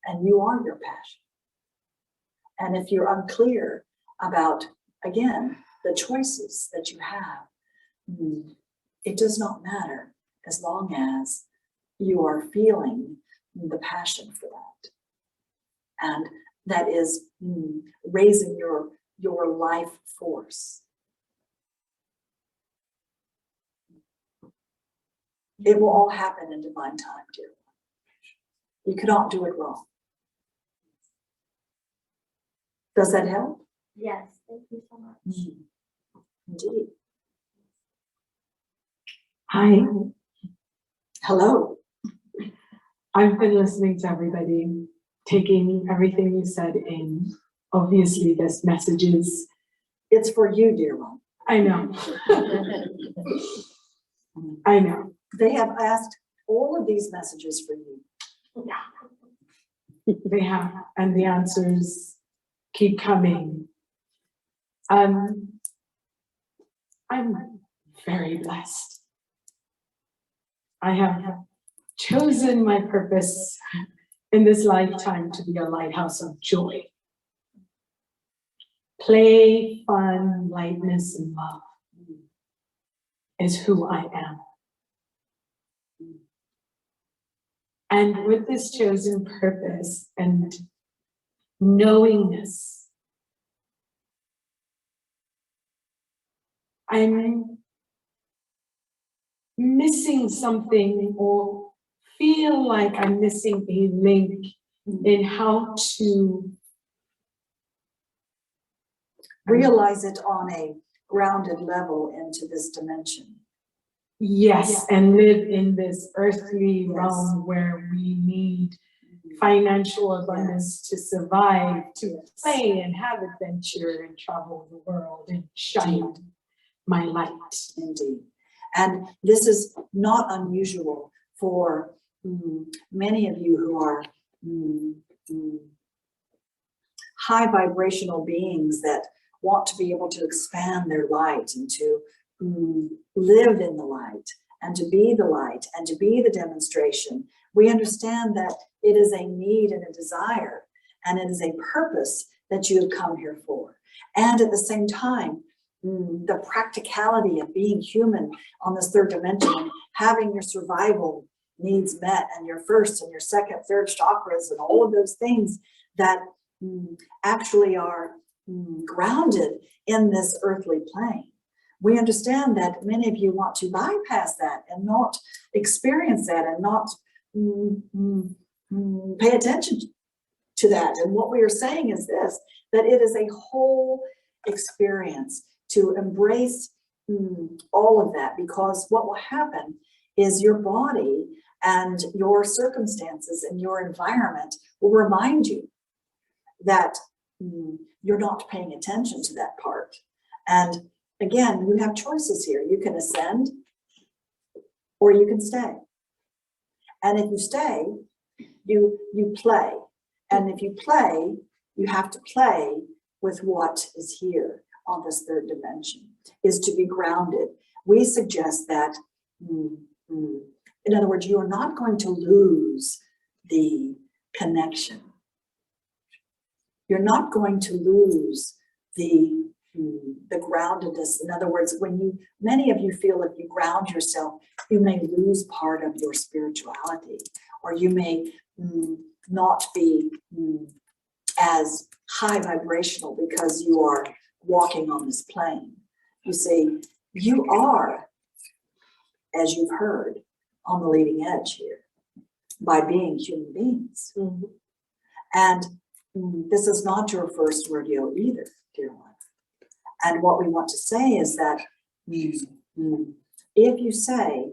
And you are your passion. And if you're unclear about, again, the choices that you have, it does not matter as long as you are feeling the passion for that. And that is raising your life force. It will all happen in divine time, dear one. You cannot do it wrong. Does that help? Yes, thank you so much. Indeed. Hi, Hello. I've been listening to everybody, taking everything you said in. Obviously, there's messages. It's for you, dear one. I know. I know. They have asked all of these messages for you. They have, and the answers keep coming. I'm very blessed. I have chosen my purpose in this lifetime to be a lighthouse of joy. Play, fun, lightness, and love is who I am. And with this chosen purpose and knowingness, I'm missing something or feel like I'm missing a link in how to Realize it on a grounded level into this dimension. yes, and live in this earthly realm where we need financial abundance to survive, to play and have adventure and travel the world and shine my light. Indeed. And this is not unusual for many of you who are high vibrational beings that want to be able to expand their light and to live in the light and to be the light and to be the demonstration. We understand that it is a need and a desire, and it is a purpose that you have come here for. And at the same time, the practicality of being human on this third dimension and having your survival needs met and your first and your second, third chakras and all of those things that actually are grounded in this earthly plane. We understand that many of you want to bypass that and not experience that and not pay attention to that. And what we are saying is this, that it is a whole experience to embrace all of that, because what will happen is your body and your circumstances and your environment will remind you that you're not paying attention to that part. And again, you have choices here. You can ascend or you can stay. And if you stay, you play. And if you play, you have to play with what is here on this third dimension, is to be grounded. We suggest that, in other words, you are not going to lose the connection. You're not going to lose the groundedness. In other words, when many of you feel if you ground yourself, you may lose part of your spirituality, or you may not be as high vibrational because you are walking on this plane. You see, you are, as you've heard, on the leading edge here by being human beings. And this is not your first rodeo either, dear one. And what we want to say is that If you say,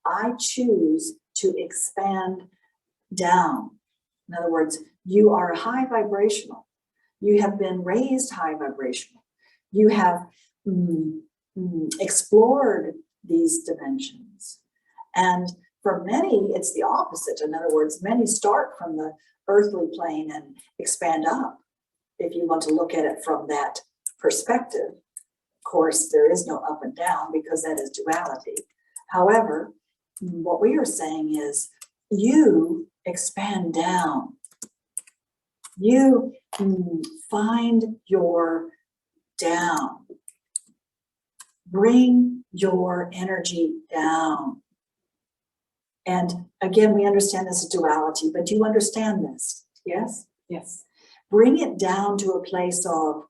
I choose to expand down, in other words, you are high vibrational. You have been raised high vibrational. You have explored these dimensions. And for many, it's the opposite. In other words, many start from the earthly plane and expand up, if you want to look at it from that perspective. Of course, there is no up and down because that is duality. However, what we are saying is you expand down. You find your down. Bring your energy down. And again, we understand this is duality, but do you understand this? Yes? Yes. Bring it down to a place of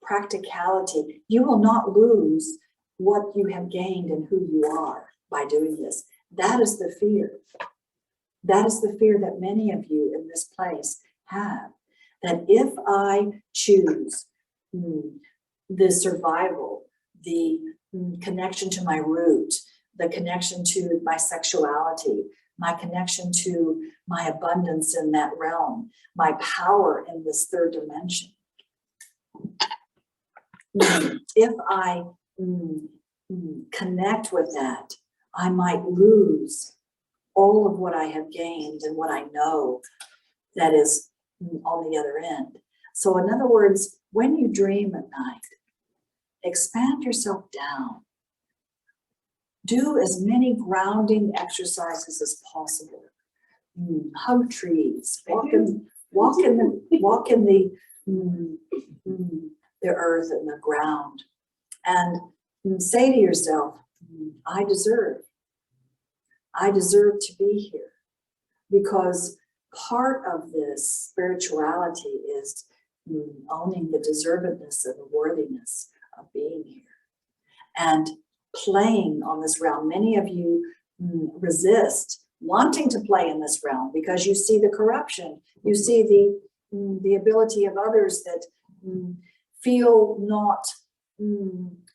practicality. You will not lose what you have gained and who you are by doing this. That is the fear. That is the fear that many of you in this place have. That if I choose the survival, the connection to my root, the connection to my sexuality, my connection to my abundance in that realm, my power in this third dimension. If I connect with that, I might lose all of what I have gained and what I know that is on the other end. So in other words, when you dream at night, expand yourself down. Do as many grounding exercises as possible. Hug trees, walk in the earth and the ground, and say to yourself, I deserve to be here, because part of this spirituality is owning the deservedness and the worthiness of being here and playing on this realm. Many of you resist wanting to play in this realm because you see the corruption, you see the ability of others that feel not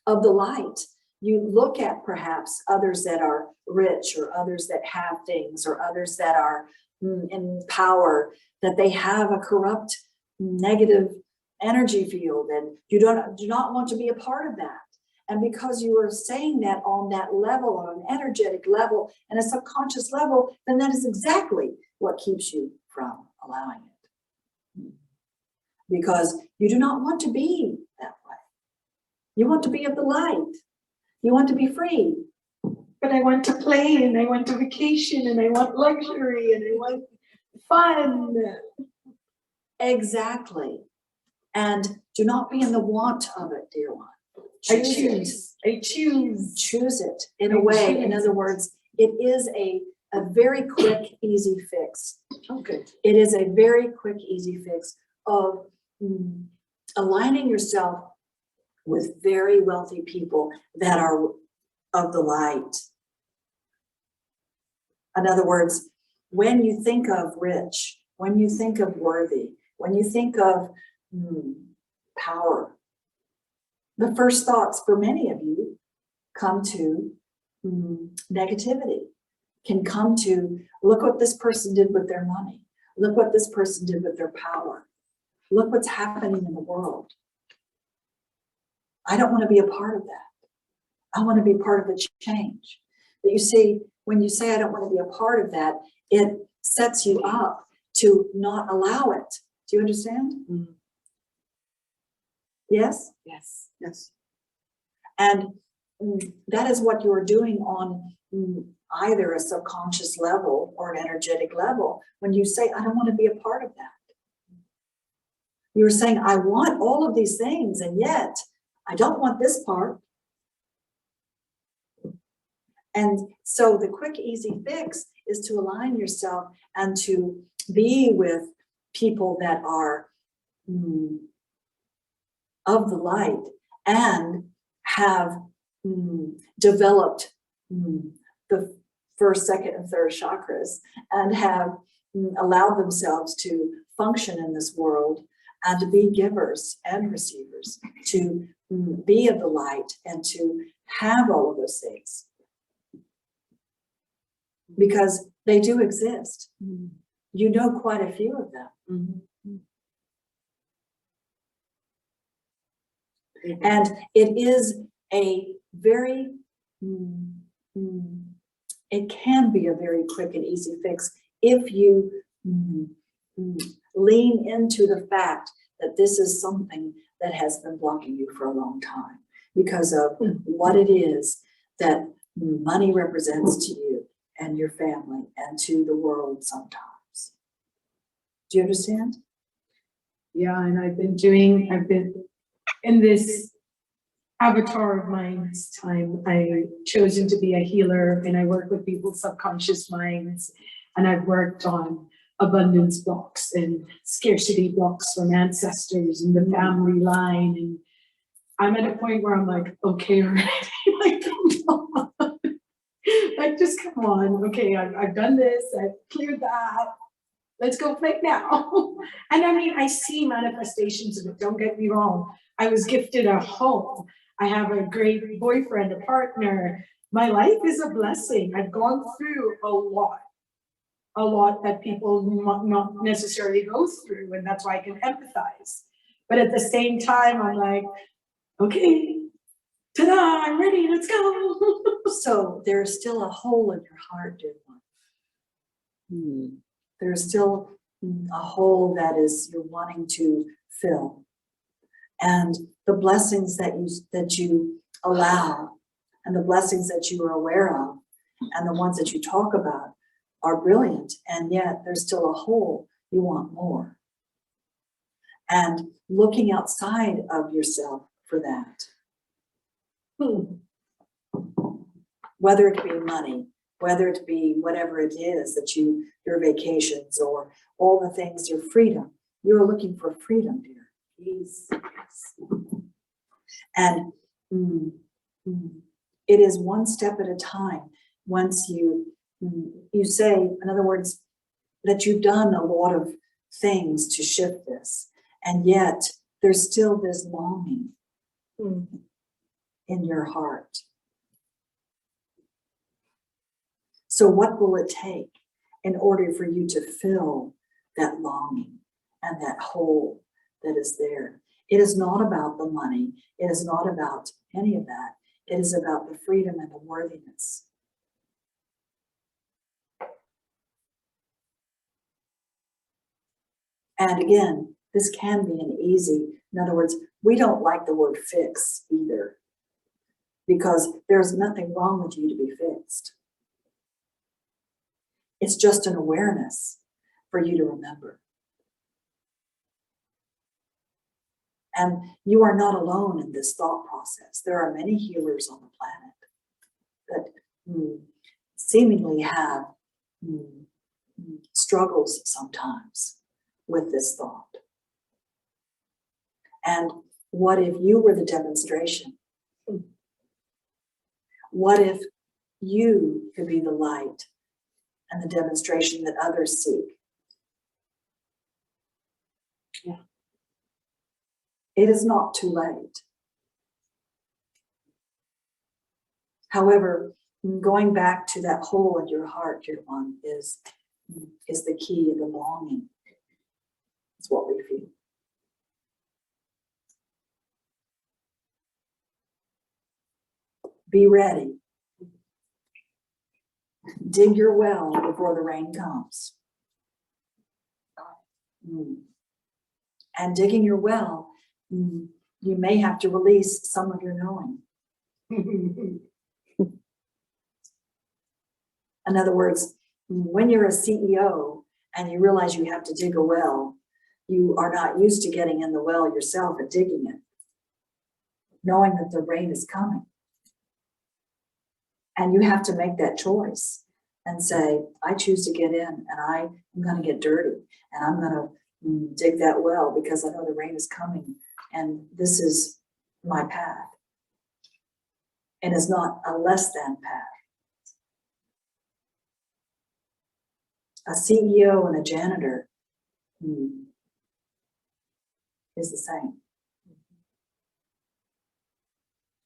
of the light. You look at perhaps others that are rich or others that have things or others that are in power, that they have a corrupt, negative energy field, and you do not want to be a part of that. And because you are saying that on that level, on an energetic level and a subconscious level, then that is exactly what keeps you from allowing it. Because you do not want to be that way. You want to be of the light. You want to be free. But I want to play, and I want to vacation, and I want luxury, and I want fun. Exactly. And do not be in the want of it, dear one. I choose. Choose it in a way. In other words, it is a very quick, easy fix. Okay. It is a very quick, easy fix of aligning yourself with very wealthy people that are of the light. In other words, when you think of rich, when you think of worthy, when you think of power, the first thoughts for many of you come to negativity, can come to, look what this person did with their money. Look what this person did with their power. Look what's happening in the world. I don't want to be a part of that. I want to be part of the change. But you see, when you say I don't want to be a part of that, it sets you up to not allow it. Do you understand? Yes? Yes. Yes. And that is what you're doing on either a subconscious level or an energetic level. When you say, I don't want to be a part of that. You're saying, I want all of these things, and yet I don't want this part. And so the quick, easy fix is to align yourself and to be with people that are of the light and have developed the first, second, and third chakras and have allowed themselves to function in this world and to be givers and receivers, to be of the light and to have all of those things. Because they do exist. You know quite a few of them. And it is a very, it can be a very quick and easy fix if you lean into the fact that this is something that has been blocking you for a long time because of what it is that money represents to you and your family and to the world sometimes. Do you understand? Yeah, and I've been in this avatar of mine's time, I've chosen to be a healer and I work with people's subconscious minds, and I've worked on abundance blocks and scarcity blocks from ancestors and the family line, and I'm at a point where I'm like, okay, already, like, come on. Like, just come on, okay, I've done this, I've cleared that, let's go play now. And I mean, I see manifestations of it, don't get me wrong. I was gifted a home. I have a great boyfriend, a partner. My life is a blessing. I've gone through a lot that people not necessarily go through, and that's why I can empathize. But at the same time, I'm like, okay, ta-da, I'm ready, let's go. So there's still a hole in your heart, dear one. There's still a hole that is you're wanting to fill. And the blessings that you allow and the blessings that you are aware of and the ones that you talk about are brilliant, and yet there's still a hole. You want more. And looking outside of yourself for that. Whether it be money, whether it be whatever it is that your vacations or all the things, your freedom. You're looking for freedom, dear. Peace. And it is one step at a time. Once you say, in other words, that you've done a lot of things to shift this, and yet there's still this longing in your heart. So what will it take in order for you to fill that longing and that hole that is there? It is not about the money. It is not about any of that. It is about the freedom and the worthiness. And again, this can be an easy, in other words, we don't like the word fix either, because there's nothing wrong with you to be fixed. It's just an awareness for you to remember. And you are not alone in this thought process. There are many healers on the planet that seemingly have struggles sometimes with this thought. And what if you were the demonstration? What if you could be the light and the demonstration that others seek? Yeah. It is not too late. However, going back to that hole in your heart, dear one, is the key, the longing. It's what we feel. Be ready. Dig your well before the rain comes. And digging your well, you may have to release some of your knowing. In other words, when you're a CEO and you realize you have to dig a well, you are not used to getting in the well yourself and digging it, knowing that the rain is coming. And you have to make that choice and say, I choose to get in, and I'm going to get dirty, and I'm going to dig that well because I know the rain is coming, and this is my path. And it's not a less than path. A CEO and a janitor is the same.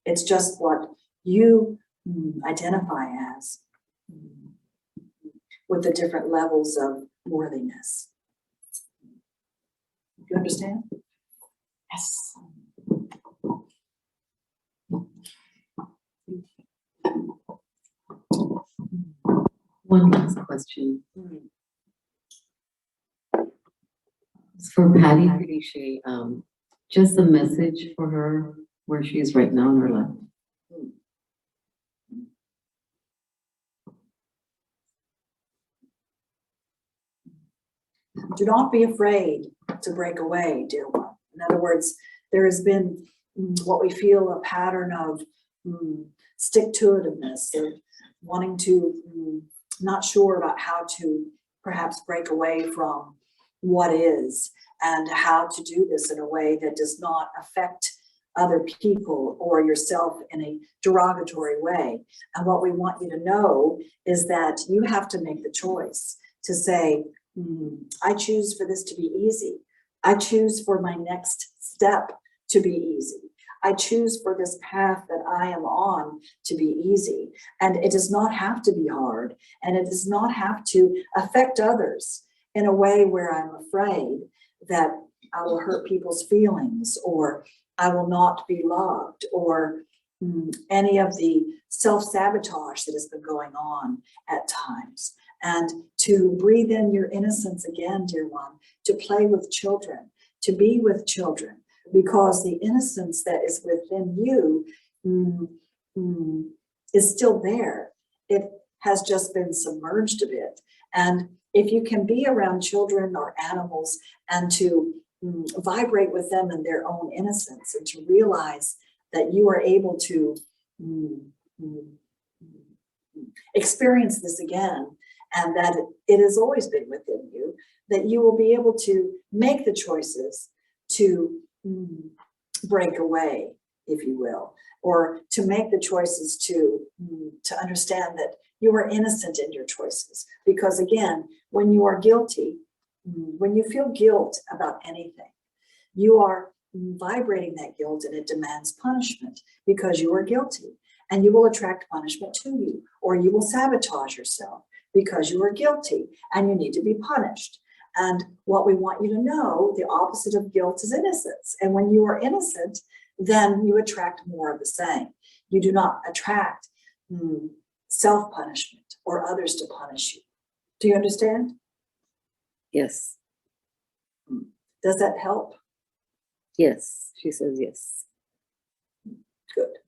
It's just what you identify as with the different levels of worthiness. You understand? Yes. One last question. It's for Patty Felice, just a message for her where she is right now in her life. Do not be afraid to break away, dear one. In other words, there has been what we feel a pattern of stick-to-itiveness, of wanting to, not sure about how to perhaps break away from what is, and how to do this in a way that does not affect other people or yourself in a derogatory way. And what we want you to know is that you have to make the choice to say, I choose for this to be easy. I choose for my next step to be easy. I choose for this path that I am on to be easy. And it does not have to be hard, and it does not have to affect others in a way where I'm afraid that I will hurt people's feelings, or I will not be loved, or any of the self-sabotage that has been going on at times. And to breathe in your innocence again, dear one, to play with children, to be with children, because the innocence that is within you is still there. It has just been submerged a bit. And if you can be around children or animals and to vibrate with them in their own innocence, and to realize that you are able to experience this again, and that it has always been within you, that you will be able to make the choices to break away, if you will, or to make the choices to understand that you are innocent in your choices. Because again, when you are guilty, when you feel guilt about anything, you are vibrating that guilt, and it demands punishment because you are guilty, and you will attract punishment to you, or you will sabotage yourself because you are guilty and you need to be punished. And what we want you to know, the opposite of guilt is innocence. And when you are innocent, then you attract more of the same. You do not attract self-punishment or others to punish you. Do you understand? Yes. Does that help? Yes. She says yes. Good.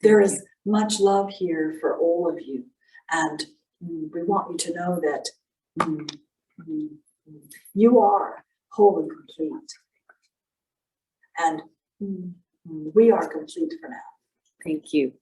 There is much love here for all of you. And we want you to know that you are whole and complete. And we are complete for now. Thank you.